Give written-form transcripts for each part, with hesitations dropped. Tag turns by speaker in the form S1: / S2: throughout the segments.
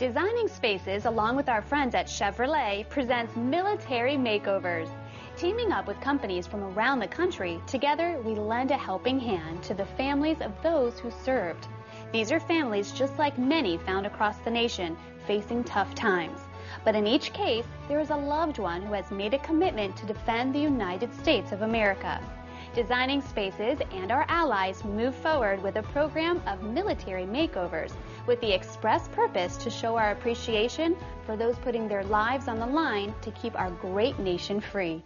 S1: Designing Spaces, along with our friends at Chevrolet, presents Military Makeovers. Teaming up with companies from around the country, together we lend a helping hand to the families of those who served. These are families just like many found across the nation, facing tough times. But in each case, there is a loved one who has made a commitment to defend the United States of America. Designing Spaces and our allies move forward with a program of military makeovers with the express purpose to show our appreciation for those putting their lives on the line to keep our great nation free.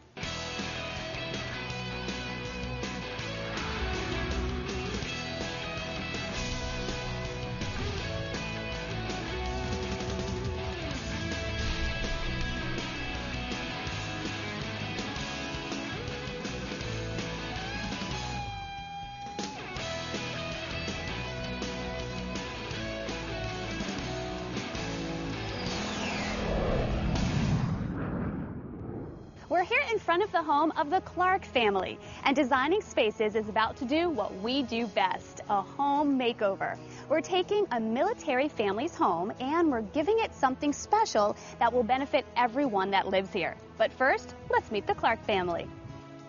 S1: We're here in front of the home of the Clark family, and Designing Spaces is about to do what we do best, a home makeover. We're taking a military family's home and we're giving it something special that will benefit everyone that lives here. But first, let's meet the Clark family.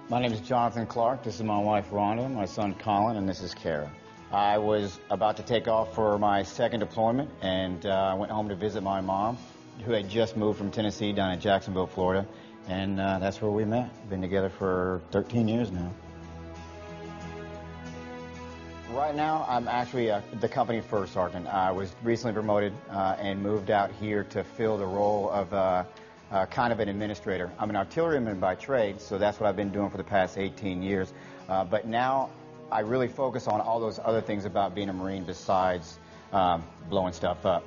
S2: My name is Jonathan Clark. This is my wife Ronda, my son Colin, and this is Kara. I was about to take off for my second deployment, and I went home to visit my mom, who had just moved from Tennessee down in Jacksonville, Florida. And that's where we met. Been together for 13 years now. Right now, I'm actually the company first sergeant. I was recently promoted and moved out here to fill the role of kind of an administrator. I'm an artilleryman by trade, so that's what I've been doing for the past 18 years. But now I really focus on all those other things about being a Marine besides blowing stuff up.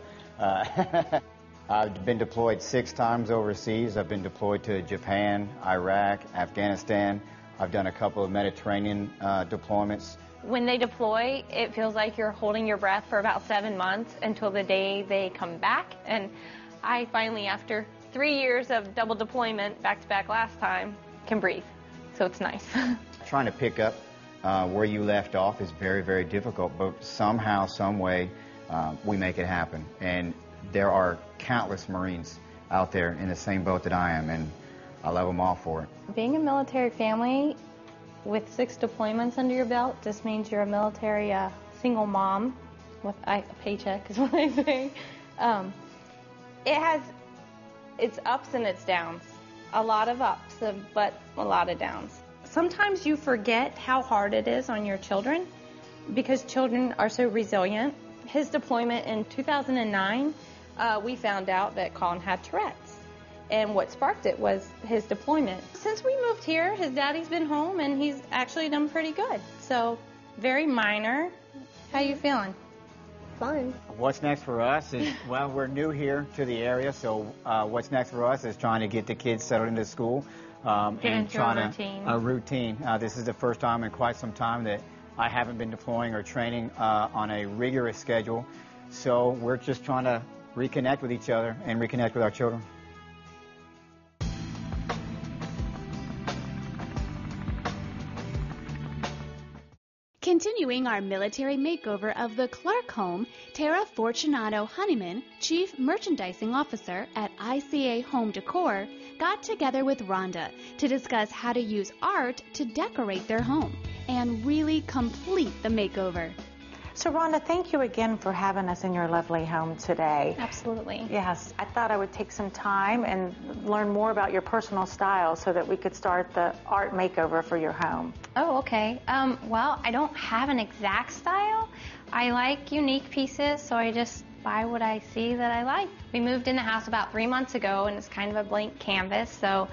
S2: I've been deployed 6 times overseas. I've been deployed to Japan, Iraq, Afghanistan. I've done a couple of Mediterranean deployments.
S3: When they deploy, it feels like you're holding your breath for about 7 months until the day they come back. And I finally, after 3 years of double deployment, back-to-back last time, can breathe. So it's nice.
S2: Trying to pick up where you left off is very, very difficult, but somehow, some way, we make it happen. And there are countless Marines out there in the same boat that I am, and I love them all for it.
S3: Being a military family with 6 deployments under your belt just means you're a military single mom with a paycheck is what I say. It has its ups and its downs. A lot of ups, but a lot of downs. Sometimes you forget how hard it is on your children because children are so resilient. His deployment in 2009, we found out that Colin had Tourette's, and what sparked it was his deployment. Since we moved here, his daddy's been home, and he's actually done pretty good. So, very minor. How you feeling?
S4: Fine.
S2: What's next for us is, well, we're new here to the area, so what's next for us is trying to get the kids settled into school and trying a routine. This is the first time in quite some time that I haven't been deploying or training on a rigorous schedule, so we're just trying to reconnect with each other and reconnect with our children.
S1: Continuing our military makeover of the Clark home, Tara Fortunato Honeyman, Chief Merchandising Officer at ICA Home Decor, got together with Rhonda to discuss how to use art to decorate their home and really complete the makeover.
S4: So Rhonda, thank you again for having us in your lovely home today.
S3: Absolutely.
S4: Yes, I thought I would take some time and learn more about your personal style so that we could start the art makeover for your home.
S3: Oh, okay. Well, I don't have an exact style. I like unique pieces, so I just buy what I see that I like. We moved in the house about 3 months ago, and it's kind of a blank canvas, so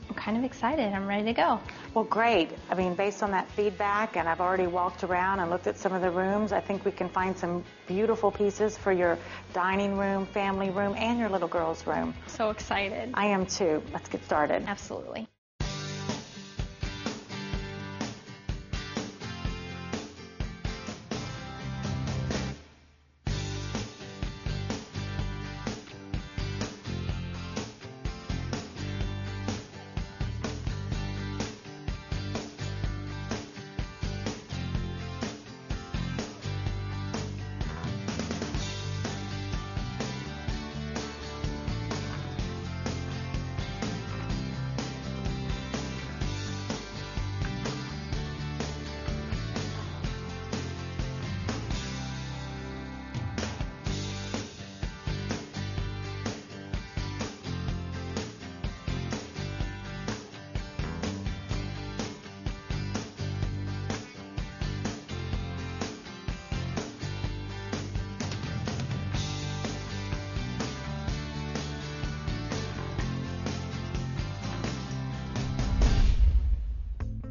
S3: I'm kind of excited. I'm ready to go.
S4: Well, great. I mean, based on that feedback, and I've already walked around and looked at some of the rooms, I think we can find some beautiful pieces for your dining room, family room, and your little girl's room.
S3: So excited.
S4: I am too. Let's get started.
S3: Absolutely.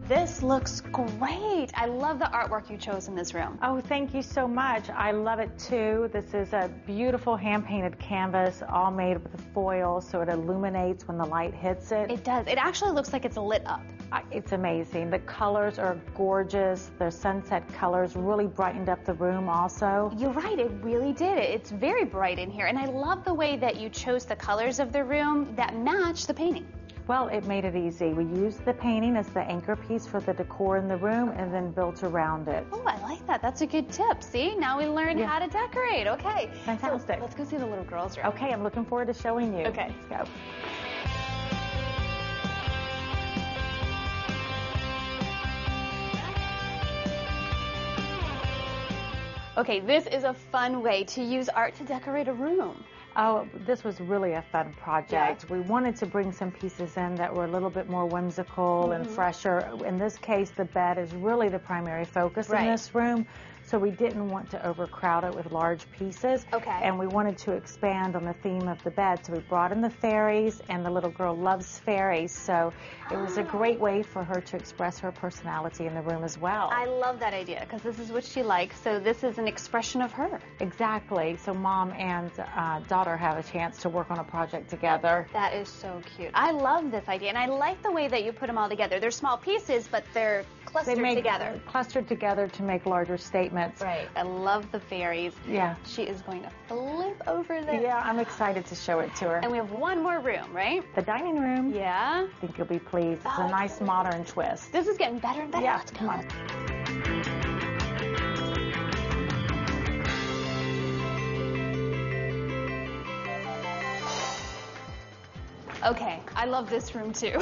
S1: This looks great. I love the artwork you chose in this room.
S4: Oh, thank you so much. I love it too. This is a beautiful hand-painted canvas, all made with foil, so it illuminates when the light hits it.
S1: It does. It actually looks like it's lit up.
S4: It's amazing. The colors are gorgeous. The sunset colors really brightened up the room also.
S1: You're right, it really did. It's very bright in here, and I love the way that you chose the colors of the room that match the painting.
S4: Well, it made it easy. We used the painting as the anchor piece for the decor in the room and then built around it.
S1: Oh, I like that. That's a good tip. See, now we learned how to decorate. Okay.
S4: Fantastic.
S1: So let's go see the little girls' room.
S4: Okay, I'm looking forward to showing you.
S1: Okay.
S4: Let's go.
S1: Okay, this is a fun way to use art to decorate a room.
S4: Oh, this was really a fun project.
S1: Yeah.
S4: We wanted to bring some pieces in that were a little bit more whimsical and fresher. In this case, the bed is really the primary focus in this room. So we didn't want to overcrowd it with large pieces.
S1: Okay.
S4: And we wanted to expand on the theme of the bed. So we brought in the fairies, and the little girl loves fairies. So it was a great way for her to express her personality in the room as well.
S1: I love that idea because this is what she likes. So this is an expression of her.
S4: Exactly. So mom and daughter have a chance to work on a project together.
S1: That is so cute. I love this idea, and I like the way that you put them all together. They're small pieces, but they're clustered together.
S4: Clustered together to make larger statements.
S1: Right. I love the fairies.
S4: Yeah.
S1: She is going to flip over this.
S4: Yeah, I'm excited to show it to her.
S1: And we have one more room, right?
S4: The dining room.
S1: Yeah.
S4: I think you'll be pleased. It's a nice modern twist.
S1: This is getting better and better.
S4: Yeah,
S1: Let's go.
S4: come on.
S1: Okay, I love this room too.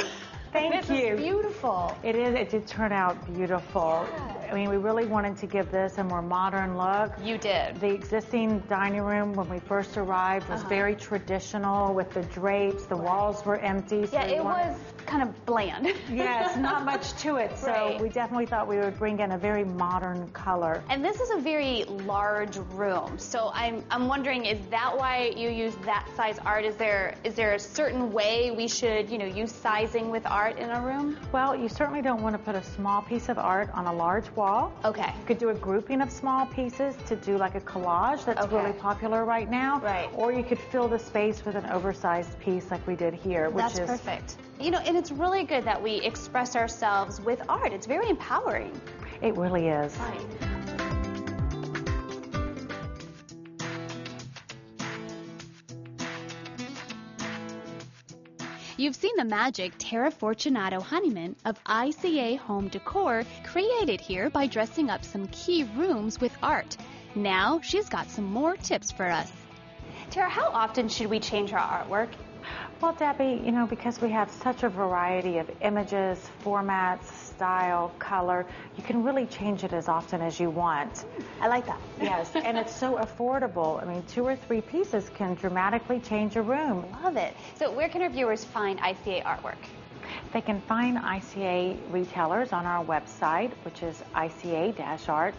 S4: Thank you.
S1: It's beautiful.
S4: It is. It did turn out beautiful.
S1: Yeah.
S4: I mean, we really wanted to give this a more modern look.
S1: You did.
S4: The existing dining room when we first arrived was very traditional with the drapes. The walls were empty. So
S1: Yeah, it was kind of bland.
S4: Yes, not much to it. So we definitely thought we would bring in a very modern color.
S1: And this is a very large room. So I'm wondering, is that why you use that size art? Is there a certain way we should, use sizing with art in a room?
S4: Well, you certainly don't want to put a small piece of art on a large wall.
S1: Okay.
S4: You could do a grouping of small pieces to do like a collage that's really popular right now.
S1: Right.
S4: Or you could fill the space with an oversized piece like we did here, which
S1: That's perfect. And it's really good that we express ourselves with art. It's very empowering.
S4: It really is.
S1: Right. You've seen the magic Tara Fortunato Honeyman of ICA Home Decor created here by dressing up some key rooms with art. Now she's got some more tips for us. Tara, how often should we change our artwork?
S4: Well, Debbie, because we have such a variety of images, formats, style, color, you can really change it as often as you want.
S1: I like that.
S4: Yes, and it's so affordable. I mean, 2 or 3 pieces can dramatically change a room.
S1: Love it. So where can our viewers find ICA artwork?
S4: They can find ICA retailers on our website, which is ica-art.com.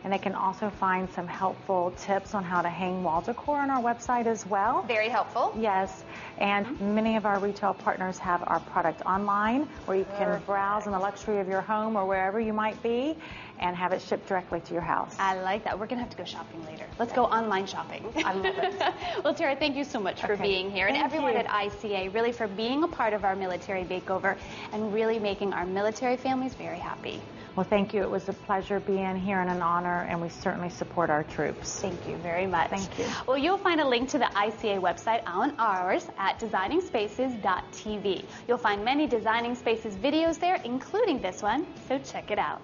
S4: And they can also find some helpful tips on how to hang wall decor on our website as well.
S1: Very helpful.
S4: Yes, and many of our retail partners have our product online where you can browse in the luxury of your home or wherever you might be and have it shipped directly to your house.
S1: I like that. We're going to have to go shopping later. Let's go online shopping.
S4: I love it.
S1: Well, Tara, thank you so much for being here. And everyone
S4: you.
S1: at ICA, really for being a part of our military makeover and really making our military families very happy.
S4: Well, thank you. It was a pleasure being here and an honor, and we certainly support our troops.
S1: Thank you very much.
S4: Thank you.
S1: Well, you'll find a link to the ICA website on ours at designingspaces.tv. You'll find many Designing Spaces videos there, including this one, so check it out.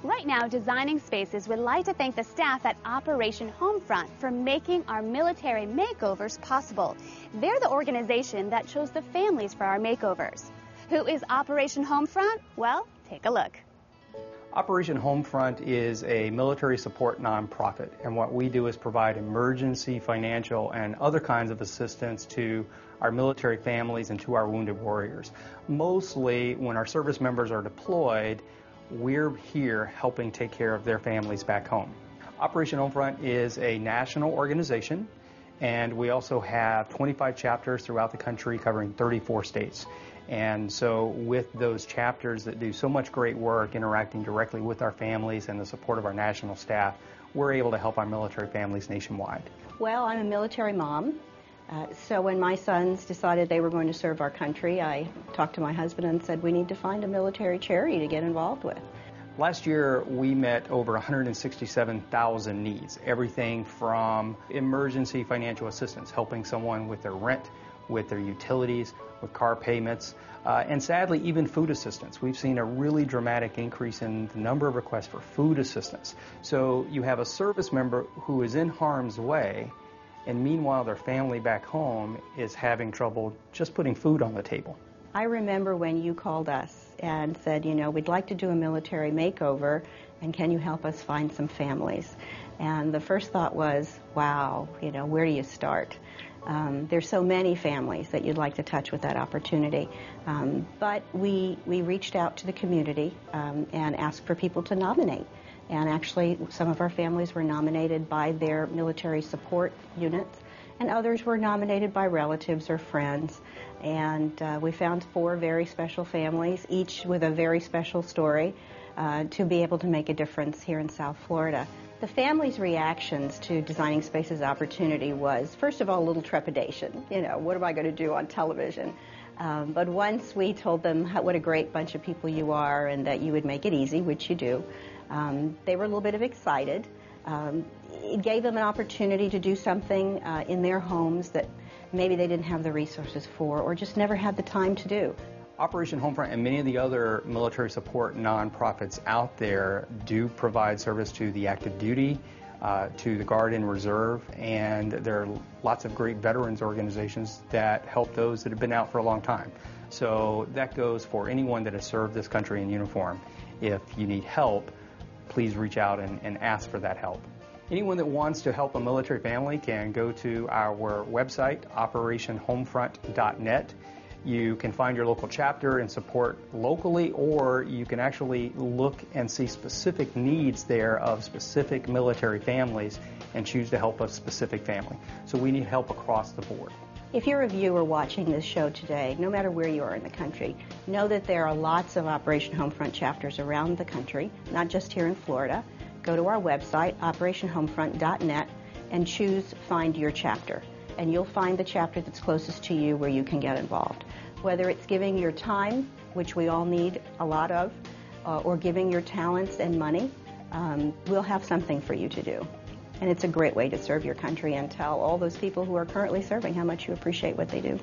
S1: Right now, Designing Spaces would like to thank the staff at Operation Homefront for making our military makeovers possible. They're the organization that chose the families for our makeovers. Who is Operation Homefront? Well, take a look.
S5: Operation Homefront is a military support nonprofit, and what we do is provide emergency financial and other kinds of assistance to our military families and to our wounded warriors. Mostly when our service members are deployed, we're here helping take care of their families back home. Operation Homefront is a national organization. And we also have 25 chapters throughout the country covering 34 states. And so with those chapters that do so much great work interacting directly with our families and the support of our national staff, we're able to help our military families nationwide.
S6: Well, I'm a military mom. So when my sons decided they were going to serve our country, I talked to my husband and said, we need to find a military charity to get involved with.
S5: Last year, we met over 167,000 needs, everything from emergency financial assistance, helping someone with their rent, with their utilities, with car payments, and sadly, even food assistance. We've seen a really dramatic increase in the number of requests for food assistance. So you have a service member who is in harm's way, and meanwhile, their family back home is having trouble just putting food on the table.
S6: I remember when you called us and said, you know, we'd like to do a military makeover, and can you help us find some families? And the first thought was, wow, you know, where do you start? There's so many families that you'd like to touch with that opportunity. But we reached out to the community and asked for people to nominate. And actually, some of our families were nominated by their military support units, and others were nominated by relatives or friends. And we found 4 very special families, each with a very special story, to be able to make a difference here in South Florida. The families' reactions to Designing Spaces opportunity was, first of all, a little trepidation. You know, what am I going to do on television? But once we told them what a great bunch of people you are and that you would make it easy, which you do, they were a little bit excited. It gave them an opportunity to do something in their homes that maybe they didn't have the resources for or just never had the time to do.
S5: Operation Homefront and many of the other military support nonprofits out there do provide service to the active duty, to the Guard and Reserve, and there are lots of great veterans organizations that help those that have been out for a long time. So that goes for anyone that has served this country in uniform. If you need help, please reach out and ask for that help. Anyone that wants to help a military family can go to our website, operationhomefront.net. You can find your local chapter and support locally, or you can actually look and see specific needs there of specific military families and choose to help a specific family. So we need help across the board.
S6: If you're a viewer watching this show today, no matter where you are in the country, know that there are lots of Operation Homefront chapters around the country, not just here in Florida. Go to our website, operationhomefront.net, and choose Find Your Chapter. And you'll find the chapter that's closest to you where you can get involved. Whether it's giving your time, which we all need a lot of, or giving your talents and money, we'll have something for you to do. And it's a great way to serve your country and tell all those people who are currently serving how much you appreciate what they do.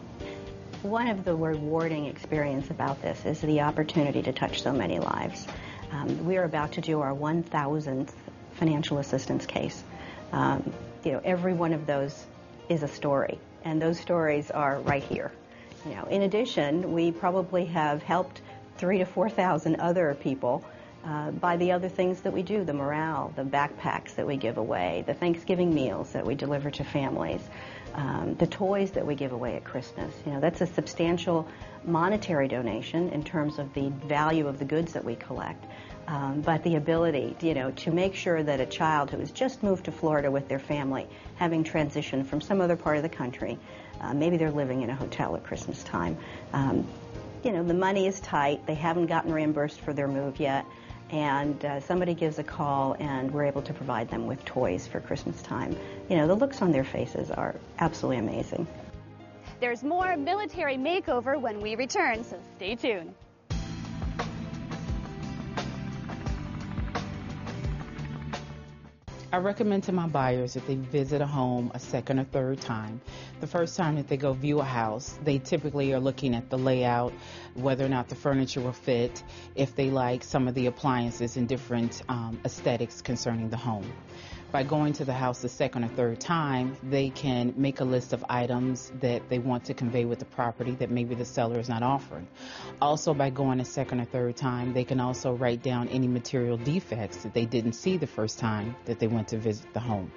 S6: One of the rewarding experiences about this is the opportunity to touch so many lives. We are about to do our 1,000th financial assistance case. Every one of those is a story, and those stories are right here. In addition, we probably have helped 3,000 to 4,000 other people by the other things that we do, the morale, the backpacks that we give away, the Thanksgiving meals that we deliver to families, the toys that we give away at Christmas. That's a substantial monetary donation in terms of the value of the goods that we collect. But the ability, to make sure that a child who has just moved to Florida with their family, having transitioned from some other part of the country, maybe they're living in a hotel at Christmas time. The money is tight. They haven't gotten reimbursed for their move yet. And somebody gives a call, and we're able to provide them with toys for Christmas time. The looks on their faces are absolutely amazing.
S1: There's more Military Makeover when we return, so stay tuned.
S7: I recommend to my buyers that they visit a home a second or third time. The first time that they go view a house, they typically are looking at the layout, whether or not the furniture will fit, if they like some of the appliances and different aesthetics concerning the home. By going to the house the second or third time, they can make a list of items that they want to convey with the property that maybe the seller is not offering. Also, by going a second or third time, they can also write down any material defects that they didn't see the first time that they went to visit the home.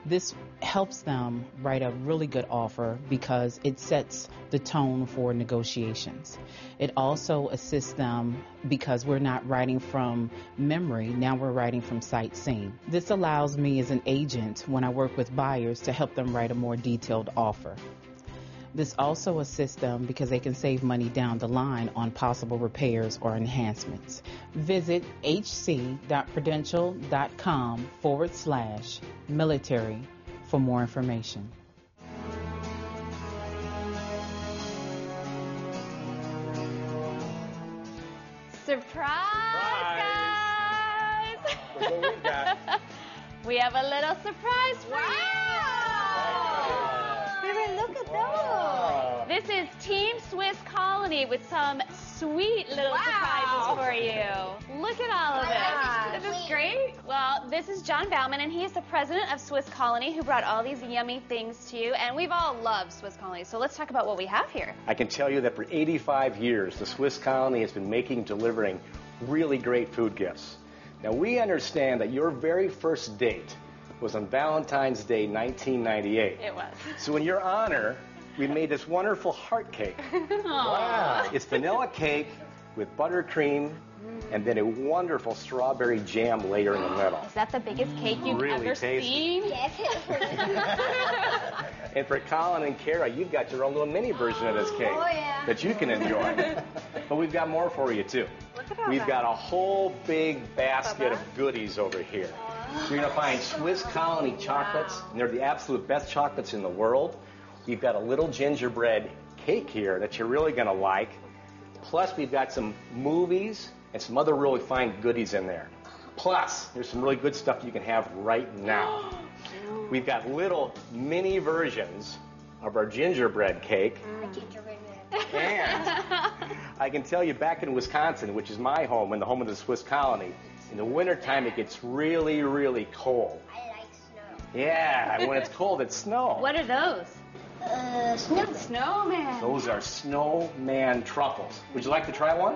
S7: This helps them write a really good offer because it sets the tone for negotiations. It also assists them because we're not writing from memory, now we're writing from sight seeing. This allows me as an agent, when I work with buyers, to help them write a more detailed offer. This also assists them because they can save money down the line on possible repairs or enhancements. Visit hc.prudential.com/military for more information.
S1: Surprise, guys!
S8: Look what we got.
S1: We have a little surprise for you!
S6: Baby, look at
S8: Wow.
S1: This is Team Swiss Colony with some sweet little surprises for you. Look at all of this. This is great. Well, this is John Bauman, and he is the president of Swiss Colony, who brought all these yummy things to you. And we've all loved Swiss Colony, so let's talk about what we have here.
S8: I can tell you that for 85 years, the Swiss Colony has been making and delivering really great food gifts. Now, we understand that your very first date was on Valentine's Day, 1998.
S1: It was.
S8: So in your honor, we made this wonderful heart cake.
S1: Wow.
S8: It's vanilla cake with buttercream and then a wonderful strawberry jam layer in the middle.
S1: Is that the biggest cake you've
S8: Really
S1: ever
S8: tasty.
S1: seen?
S9: Yes.
S8: And for Colin and Kara, you've got your own little mini version of this cake that you can enjoy. But we've got more for you, too. We've got a whole big basket of goodies over here. You're going to find Swiss Colony chocolates, and they're the absolute best chocolates in the world. We've got a little gingerbread cake here that you're really going to like. Plus, we've got some movies and some other really fine goodies in there. Plus, there's some really good stuff you can have right now. We've got little mini versions of our gingerbread cake. And I can tell you, back in Wisconsin, which is my home and the home of the Swiss Colony, in the wintertime it gets really, really cold.
S9: I like snow.
S8: Yeah, and when it's cold, it's snow.
S1: What are those?
S9: Snow.
S1: Snowman.
S8: Those are snowman truffles. Would you like to try one?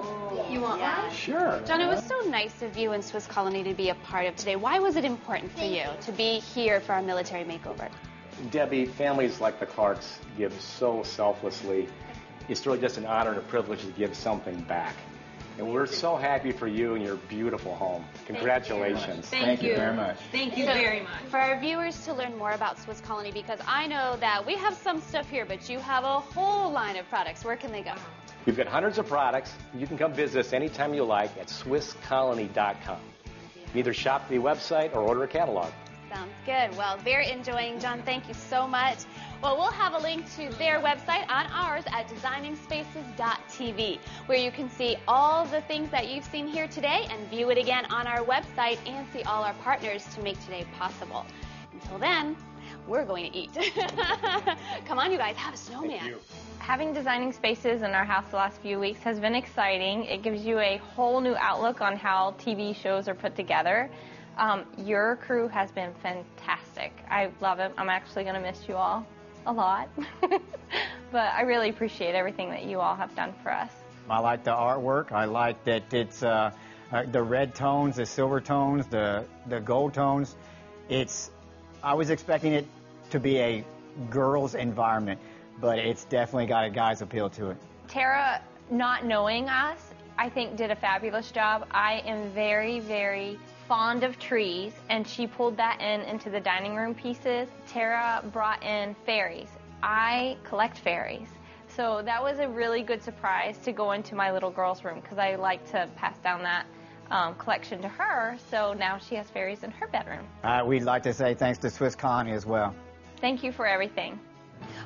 S1: You want one?
S8: Sure.
S1: John, it was so nice of you and Swiss Colony to be a part of today. Why was it important for you to be here for our military makeover?
S8: Debbie, families like the Clarks give so selflessly. It's really just an honor and a privilege to give something back. And we're so happy for you and your beautiful home. Congratulations.
S2: Thank you very much.
S1: Thank you very much. For our viewers to learn more about Swiss Colony, because I know that we have some stuff here, but you have a whole line of products. Where can they go?
S8: We've got hundreds of products. You can come visit us anytime you like at SwissColony.com. You can either shop the website or order a catalog.
S1: Sounds good. Well, very enjoying. John, thank you so much. Well, we'll have a link to their website on ours at designingspaces.tv, where you can see all the things that you've seen here today and view it again on our website and see all our partners to make today possible. Until then, we're going to eat. Come on, you guys, have a snowman.
S8: Thank you.
S3: Having Designing Spaces in our house the last few weeks has been exciting. It gives you a whole new outlook on how TV shows are put together. Your crew has been fantastic. I love it. I'm actually going to miss you all a lot. But I really appreciate everything that you all have done for us.
S2: I like the artwork. I like that it's the red tones, the silver tones, the gold tones. I was expecting it to be a girls' environment, but it's definitely got a guy's appeal to it.
S3: Tara, not knowing us, I think did a fabulous job. I am very, very fond of trees, and she pulled that into the dining room pieces. Tara brought in fairies. I collect fairies. So that was a really good surprise to go into my little girl's room, because I like to pass down that collection to her. So now she has fairies in her bedroom.
S2: We'd like to say thanks to Swiss Colony as well.
S3: Thank you for everything.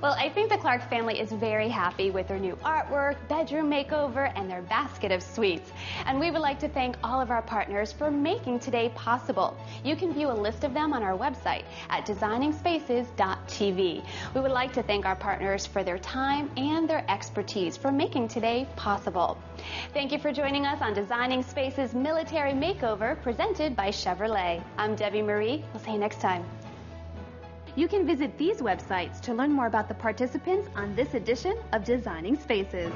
S1: Well, I think the Clark family is very happy with their new artwork, bedroom makeover, and their basket of sweets. And we would like to thank all of our partners for making today possible. You can view a list of them on our website at designingspaces.tv. We would like to thank our partners for their time and their expertise for making today possible. Thank you for joining us on Designing Spaces Military Makeover, presented by Chevrolet. I'm Debi Marie. We'll see you next time. You can visit these websites to learn more about the participants on this edition of Designing Spaces.